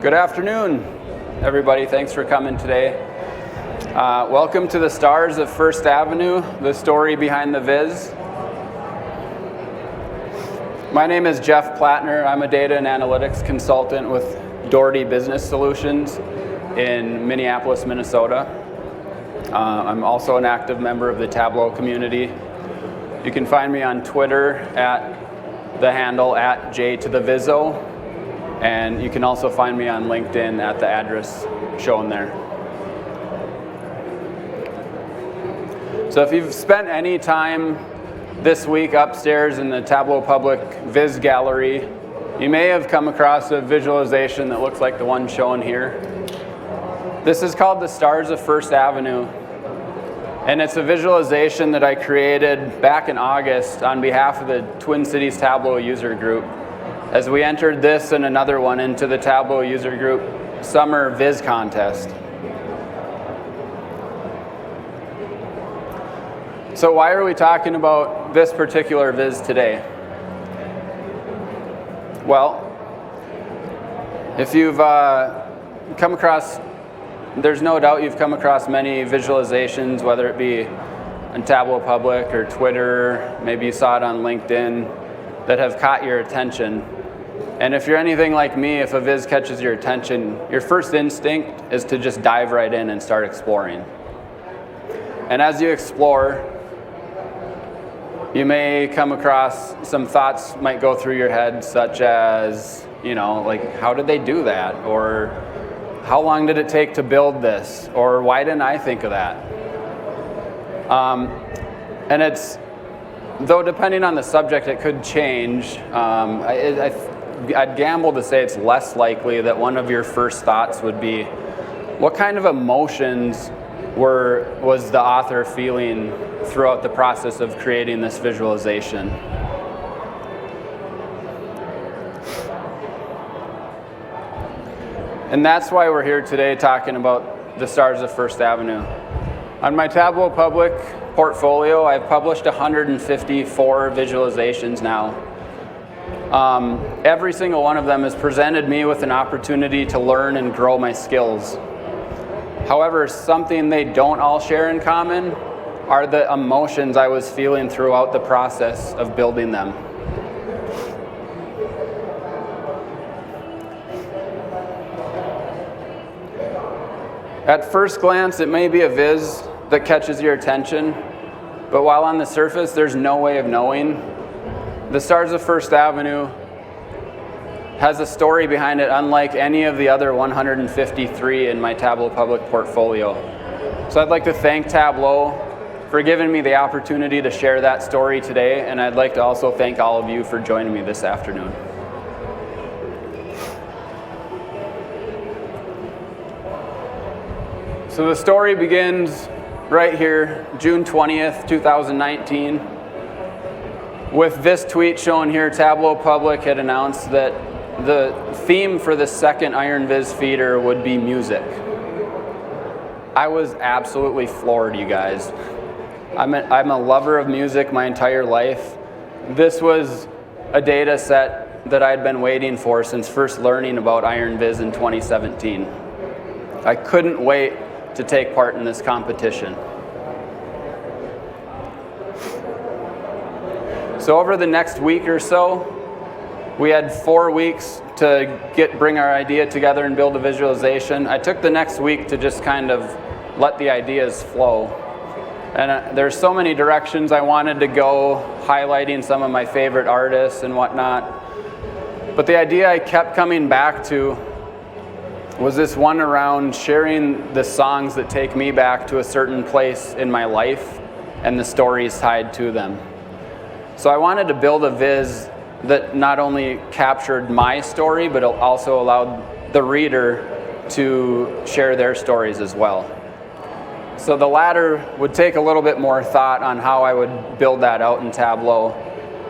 Good afternoon, everybody. Thanks for coming today. Welcome to the Stars of First Avenue, the story behind the Viz. My name is Jeff Plattner. I'm a data and analytics consultant with Doherty Business Solutions in Minneapolis, Minnesota. I'm also an active member of the Tableau community. You can find me on Twitter at the handle @J2TheVizzo. And you can also find me on LinkedIn at the address shown there. So if you've spent any time this week upstairs in the Tableau Public Viz Gallery, you may have come across a visualization that looks like the one shown here. This is called the Stars of First Avenue. And it's a visualization that I created back in August on behalf of the Twin Cities Tableau user group, as we entered this and another one into the Tableau user group summer Viz contest. So why are we talking about this particular Viz today? Well, if you've come across, there's no doubt you've come across many visualizations, whether it be on Tableau Public or Twitter, maybe you saw it on LinkedIn, that have caught your attention. And if you're anything like me, if a Viz catches your attention, your first instinct is to just dive right in and start exploring. And as you explore, you may come across some thoughts might go through your head, such as, like, how did they do that? Or how long did it take to build this? Or why didn't I think of that? And though depending on the subject, it could change. I'd gamble to say it's less likely that one of your first thoughts would be, what kind of emotions was the author feeling throughout the process of creating this visualization? And that's why we're here today talking about the Stars of First Avenue. On my Tableau Public portfolio, I've published 154 visualizations now. Every single one of them has presented me with an opportunity to learn and grow my skills. However, something they don't all share in common are the emotions I was feeling throughout the process of building them. At first glance, it may be a Viz that catches your attention, but while on the surface, there's no way of knowing. The Stars of First Avenue has a story behind it unlike any of the other 153 in my Tableau Public portfolio. So I'd like to thank Tableau for giving me the opportunity to share that story today, and I'd like to also thank all of you for joining me this afternoon. So the story begins right here, June 20th, 2019. With this tweet shown here, Tableau Public had announced that the theme for the second Iron Viz feeder would be music. I was absolutely floored, you guys. I'm a lover of music my entire life. This was a data set that I'd been waiting for since first learning about Iron Viz in 2017. I couldn't wait to take part in this competition. So over the next week or so, we had 4 weeks to bring our idea together and build a visualization. I took the next week to just kind of let the ideas flow. And there's so many directions I wanted to go, highlighting some of my favorite artists and whatnot. But the idea I kept coming back to was this one around sharing the songs that take me back to a certain place in my life and the stories tied to them. So I wanted to build a Viz that not only captured my story, but also allowed the reader to share their stories as well. So the latter would take a little bit more thought on how I would build that out in Tableau.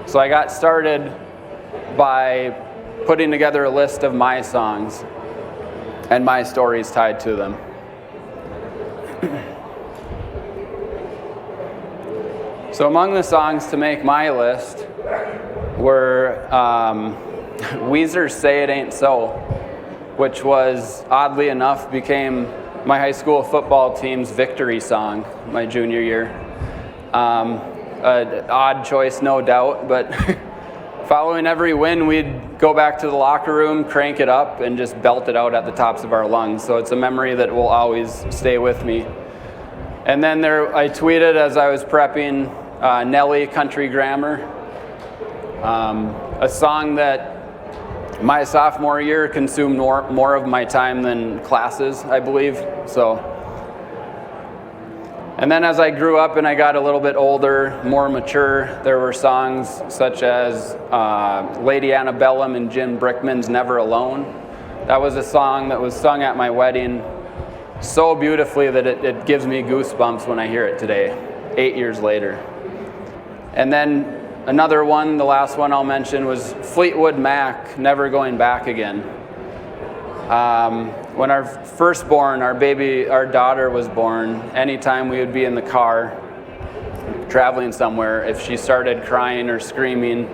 So I got started by putting together a list of my songs and my stories tied to them. So among the songs to make my list were Weezer's Say It Ain't So. which was, oddly enough, became my high school football team's victory song my junior year. An odd choice, no doubt, but following every win, we'd go back to the locker room, crank it up, and just belt it out at the tops of our lungs. So it's a memory that will always stay with me. And then I tweeted as I was prepping Nelly Country Grammar, a song that my sophomore year consumed more of my time than classes, I believe. And then as I grew up and I got a little bit older, more mature, there were songs such as Lady Antebellum and Jim Brickman's Never Alone. That was a song that was sung at my wedding so beautifully that it gives me goosebumps when I hear it today, 8 years later. And then another one, the last one I'll mention, was Fleetwood Mac, Never Going Back Again. When our firstborn, our daughter was born, anytime we would be in the car traveling somewhere, if she started crying or screaming,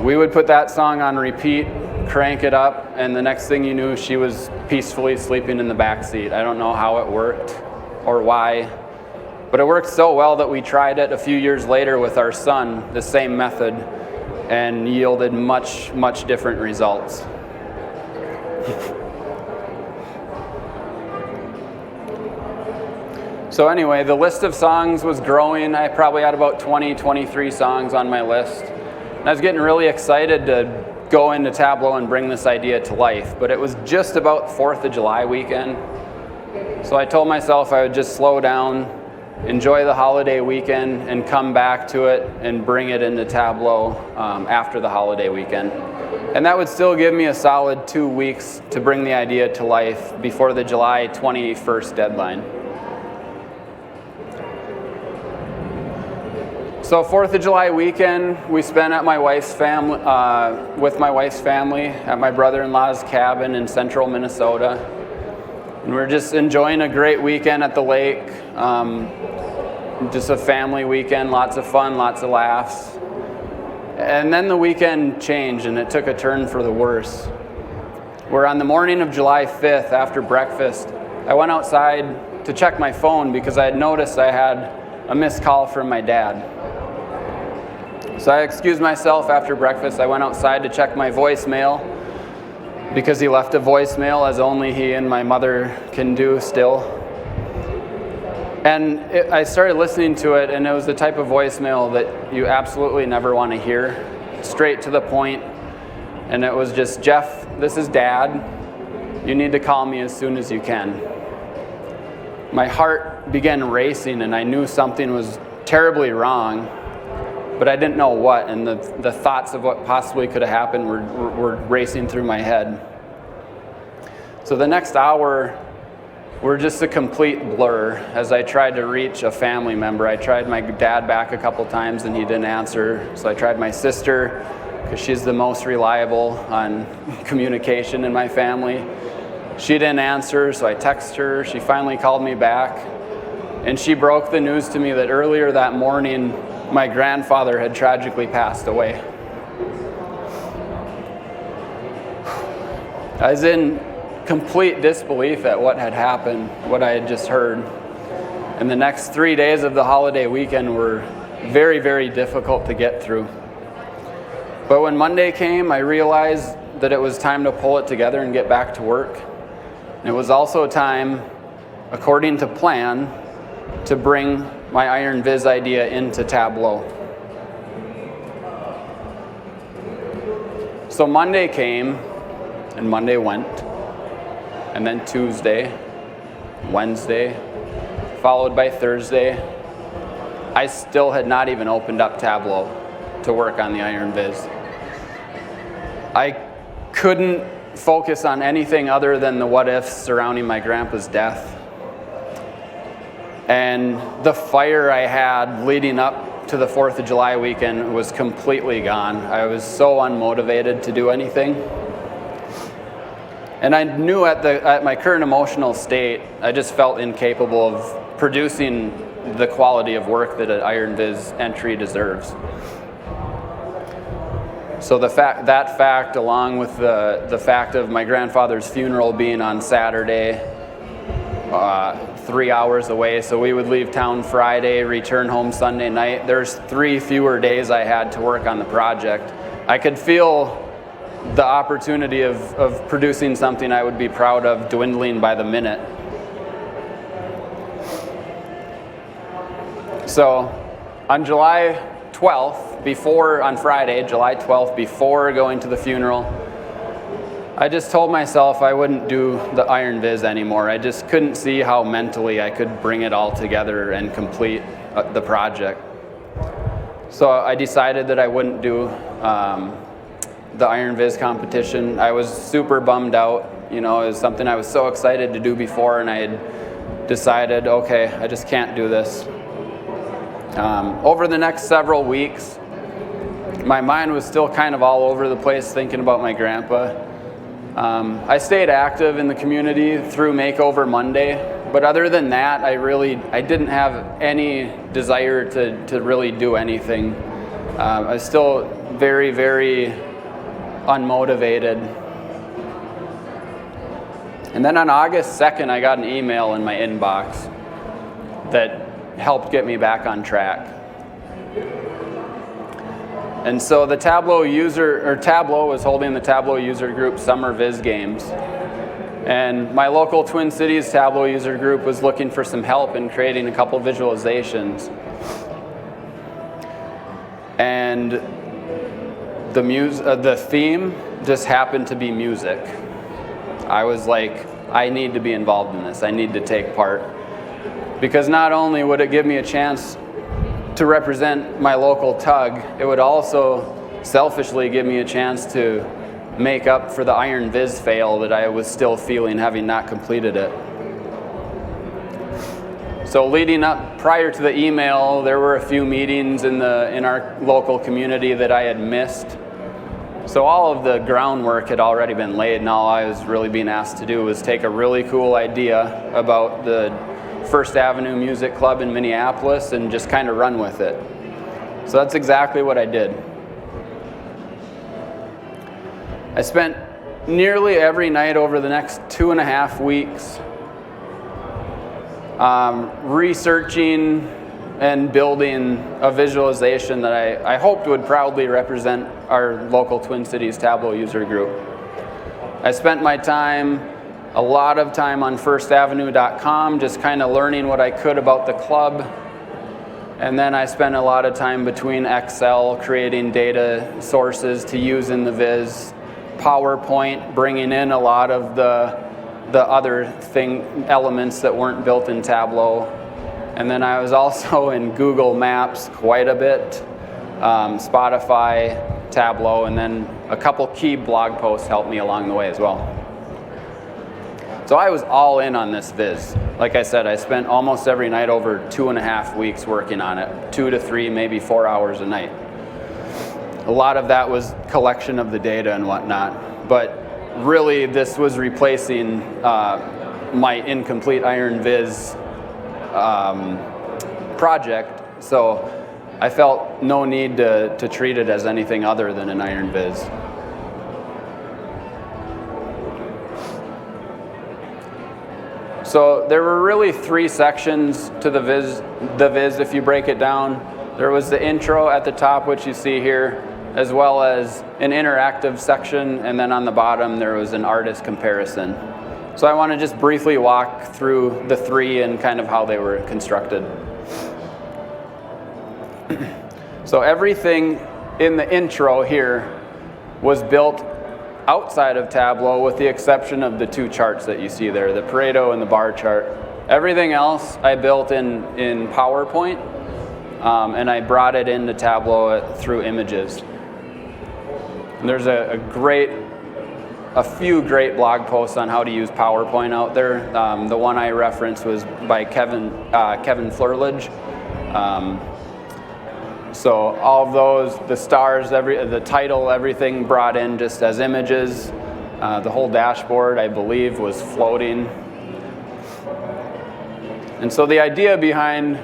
we would put that song on repeat, crank it up, and the next thing you knew, she was peacefully sleeping in the back seat. I don't know how it worked or why, but it worked so well that we tried it a few years later with our son, the same method, and yielded much, much different results. So anyway, the list of songs was growing. I probably had about 20, 23 songs on my list. And I was getting really excited to go into Tableau and bring this idea to life, but it was just about 4th of July weekend. So I told myself I would just slow down, enjoy the holiday weekend, and come back to it and bring it into Tableau after the holiday weekend. And that would still give me a solid 2 weeks to bring the idea to life before the July 21st deadline. So 4th of July weekend, we spent at my wife's family, with my wife's family at my brother-in-law's cabin in central Minnesota. And we're just enjoying a great weekend at the lake. Just a family weekend, lots of fun, lots of laughs. And then the weekend changed and it took a turn for the worse. Where on the morning of July 5th, after breakfast, I went outside to check my phone because I had noticed I had a missed call from my dad. So I excused myself after breakfast. I went outside to check my voicemail because he left a voicemail as only he and my mother can do still. And I started listening to it, and it was the type of voicemail that you absolutely never want to hear, straight to the point. And it was just, Jeff, this is Dad. You need to call me as soon as you can. My heart began racing, and I knew something was terribly wrong, but I didn't know what, and the thoughts of what possibly could have happened were racing through my head. So the next hour were just a complete blur as I tried to reach a family member. I tried my dad back a couple times and he didn't answer, so I tried my sister because she's the most reliable on communication in my family. She didn't answer, so I texted her. She finally called me back, and she broke the news to me that earlier that morning, my grandfather had tragically passed away. I was in complete disbelief at what had happened, what I had just heard. And the next 3 days of the holiday weekend were very, very difficult to get through. But when Monday came, I realized that it was time to pull it together and get back to work. And it was also time, according to plan, to bring my Iron Viz idea into Tableau. So Monday came, and Monday went, and then Tuesday, Wednesday, followed by Thursday. I still had not even opened up Tableau to work on the Iron Viz. I couldn't focus on anything other than the what ifs surrounding my grandpa's death. And the fire I had leading up to the 4th of July weekend was completely gone. I was so unmotivated to do anything. And I knew at my current emotional state, I just felt incapable of producing the quality of work that an Iron Viz entry deserves. So that fact, along with the fact of my grandfather's funeral being on Saturday, 3 hours away, so we would leave town Friday, return home Sunday night. There's 3 fewer days I had to work on the project. I could feel the opportunity of producing something I would be proud of dwindling by the minute. So on July 12th, on Friday, July 12th, before going to the funeral, I just told myself I wouldn't do the Iron Viz anymore. I just couldn't see how mentally I could bring it all together and complete the project. So I decided that I wouldn't do the Iron Viz competition. I was super bummed out. You know, it was something I was so excited to do before, and I had decided, okay, I just can't do this. Over the next several weeks, my mind was still kind of all over the place thinking about my grandpa. I stayed active in the community through Makeover Monday, but other than that, I didn't have any desire to really do anything. I was still very, very unmotivated. And then on August 2nd, I got an email in my inbox that helped get me back on track. And so the Tableau was holding the Tableau user group Summer Viz Games. And my local Twin Cities Tableau user group was looking for some help in creating a couple visualizations. And the theme just happened to be music. I was like, I need to be involved in this. I need to take part. Because not only would it give me a chance to represent my local tug, it would also selfishly give me a chance to make up for the Iron Viz fail that I was still feeling having not completed it. So leading up, prior to the email, there were a few meetings in our local community that I had missed. So all of the groundwork had already been laid, and all I was really being asked to do was take a really cool idea about the First Avenue Music Club in Minneapolis and just kind of run with it. So that's exactly what I did. I spent nearly every night over the next 2.5 weeks researching and building a visualization that I hoped would proudly represent our local Twin Cities Tableau user group. I spent my time, a lot of time on firstavenue.com, just kind of learning what I could about the club. And then I spent a lot of time between Excel, creating data sources to use in the Viz, PowerPoint, bringing in a lot of the other elements that weren't built in Tableau. And then I was also in Google Maps quite a bit, Spotify, Tableau, and then a couple key blog posts helped me along the way as well. So I was all in on this Viz. Like I said, I spent almost every night over 2.5 weeks working on it, 2 to 3, maybe 4 hours a night. A lot of that was collection of the data and whatnot, but really this was replacing my incomplete Iron Viz project, so I felt no need to treat it as anything other than an Iron Viz. So there were really 3 sections to the Viz if you break it down. There was the intro at the top, which you see here, as well as an interactive section, and then on the bottom there was an artist comparison. So I want to just briefly walk through the 3 and kind of how they were constructed. So everything in the intro here was built outside of Tableau with the exception of the 2 charts that you see there, the Pareto and the bar chart. Everything else I built in PowerPoint, and I brought it into Tableau through images. And there's a few great blog posts on how to use PowerPoint out there. The one I referenced was by Kevin Flerledge. So all of those, the stars, the title, everything brought in just as images. The whole dashboard, I believe, was floating. And so the idea behind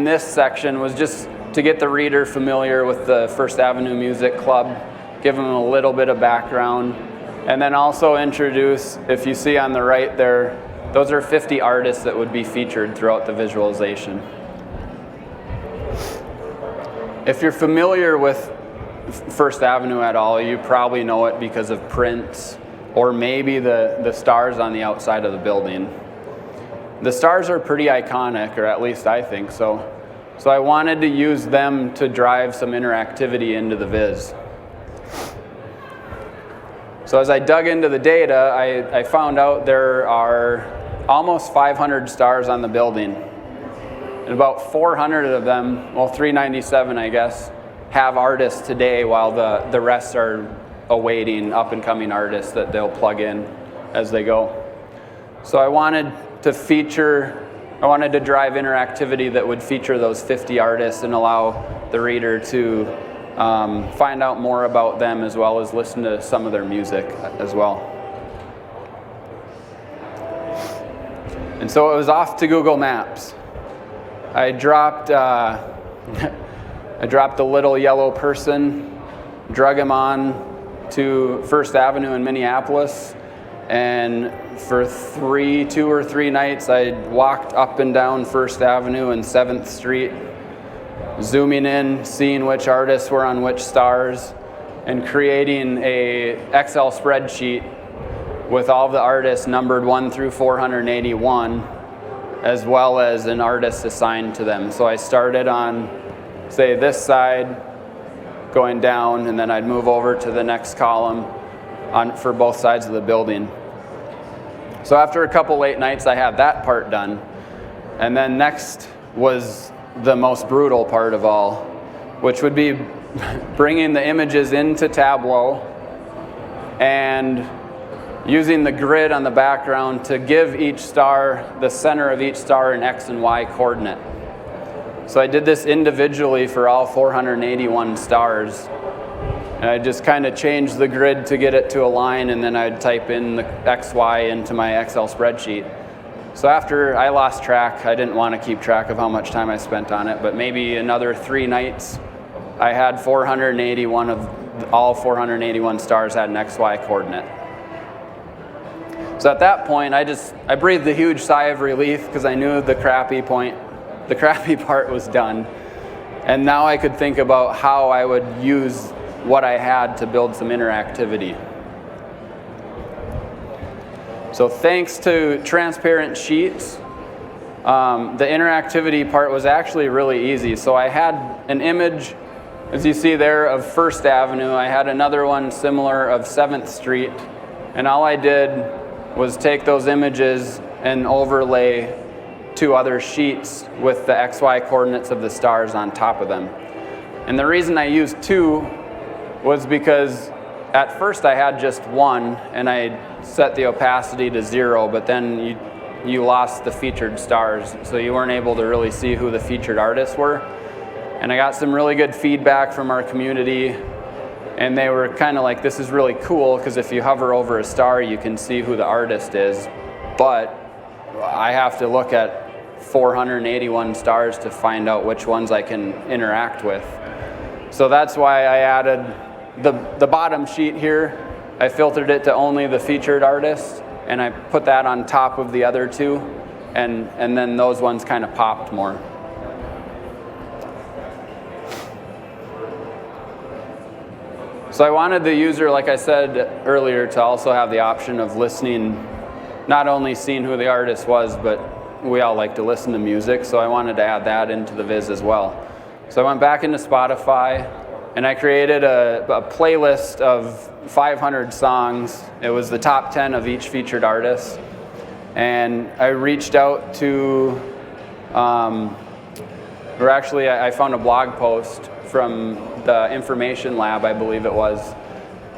this section was just to get the reader familiar with the First Avenue Music Club, give them a little bit of background, and then also introduce, if you see on the right there, those are 50 artists that would be featured throughout the visualization. If you're familiar with First Avenue at all, you probably know it because of prints or maybe the stars on the outside of the building. The stars are pretty iconic, or at least I think so. So I wanted to use them to drive some interactivity into the viz. So as I dug into the data, I found out there are almost 500 stars on the building. And about 400 of them, well, 397 I guess, have artists today, while the rest are awaiting up-and-coming artists that they'll plug in as they go. So I wanted to drive interactivity that would feature those 50 artists and allow the reader to find out more about them, as well as listen to some of their music as well. And so it was off to Google Maps. I dropped a little yellow person, drug him on to First Avenue in Minneapolis, and for 2 or 3 nights I walked up and down First Avenue and 7th Street, zooming in, seeing which artists were on which stars, and creating a Excel spreadsheet with all the artists numbered 1 through 481, as well as an artist assigned to them. So I started on, say, this side, going down, and then I'd move over to the next column for both sides of the building. So after a couple late nights, I had that part done. And then next was the most brutal part of all, which would be bringing the images into Tableau and using the grid on the background to give each star, the center of each star, an X and Y coordinate. So I did this individually for all 481 stars. And I just kind of changed the grid to get it to align, and then I'd type in the X, Y into my Excel spreadsheet. So after I lost track, I didn't want to keep track of how much time I spent on it, but maybe another 3 nights, I had 481 of all 481 stars had an X, Y coordinate. So at that point, I breathed a huge sigh of relief because I knew the crappy part was done. And now I could think about how I would use what I had to build some interactivity. So thanks to transparent sheets, the interactivity part was actually really easy. So I had an image, as you see there, of First Avenue. I had another one similar of 7th Street. And all I did was take those images and overlay 2 other sheets with the XY coordinates of the stars on top of them. And the reason I used 2 was because at first I had just 1, and I set the opacity to 0, but then you lost the featured stars, so you weren't able to really see who the featured artists were. And I got some really good feedback from our community, and they were kind of like, this is really cool, because if you hover over a star, you can see who the artist is, but I have to look at 481 stars to find out which ones I can interact with. So that's why I added the bottom sheet here. I filtered it to only the featured artists, and I put that on top of the other 2, and then those ones kind of popped more. So I wanted the user, like I said earlier, to also have the option of listening, not only seeing who the artist was, but we all like to listen to music, so I wanted to add that into the viz as well. So I went back into Spotify, and I created a playlist of 500 songs. It was the top 10 of each featured artist. And I reached out to, I found a blog post from the Information Lab, I believe it was,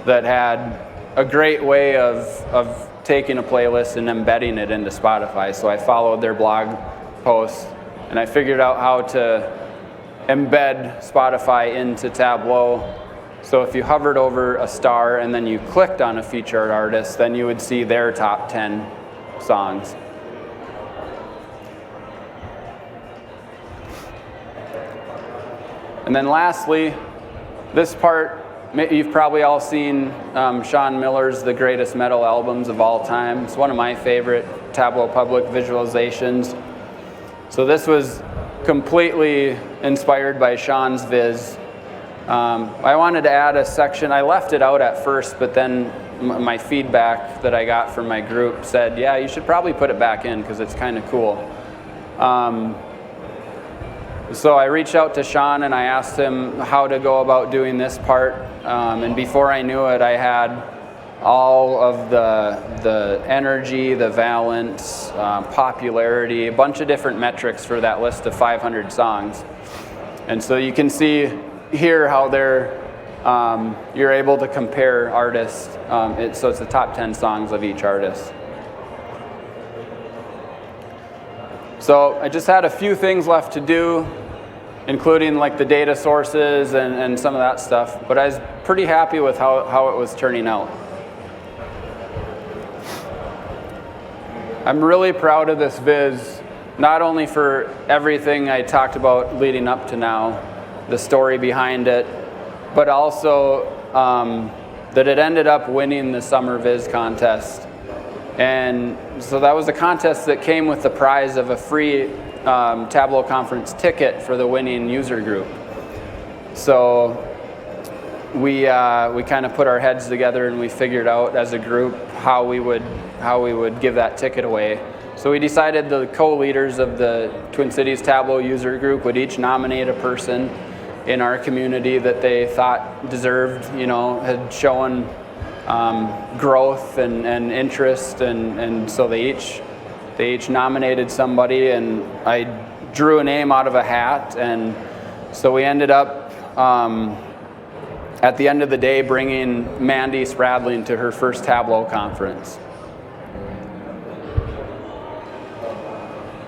that had a great way of taking a playlist and embedding it into Spotify. So I followed their blog post, and I figured out how to embed Spotify into Tableau. So if you hovered over a star and then you clicked on a featured artist, then you would see their top 10 songs. And then lastly, this part, you've probably all seen Shawn Miller's The Greatest Metal Albums of All Time. It's one of my favorite Tableau Public visualizations. So this was completely inspired by Shawn's viz. I wanted to add a section. I left it out at first, but then my feedback that I got from my group said, yeah, you should probably put it back in because it's kind of cool. So I reached out to Shawn and I asked him how to go about doing this part. And before I knew it, I had all of the energy, the valence, popularity, a bunch of different metrics for that list of 500 songs. And so you can see here how you're able to compare artists. So it's the top 10 songs of each artist. So I just had a few things left to do, including like the data sources and some of that stuff, but I was pretty happy with how it was turning out. I'm really proud of this viz, not only for everything I talked about leading up to now, the story behind it, but also that it ended up winning the Summer Viz contest. And so that was a contest that came with the prize of a free Tableau conference ticket for the winning user group. So we kind of put our heads together and we figured out as a group how we would give that ticket away. So we decided the co-leaders of the Twin Cities Tableau user group would each nominate a person in our community that they thought deserved, had shown growth and interest, and so they each nominated somebody, and I drew a name out of a hat, and so we ended up at the end of the day bringing Mandy Spradling to her first Tableau conference.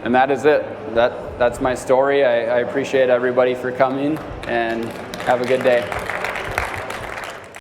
And that is it. That's my story. I appreciate everybody for coming, and have a good day.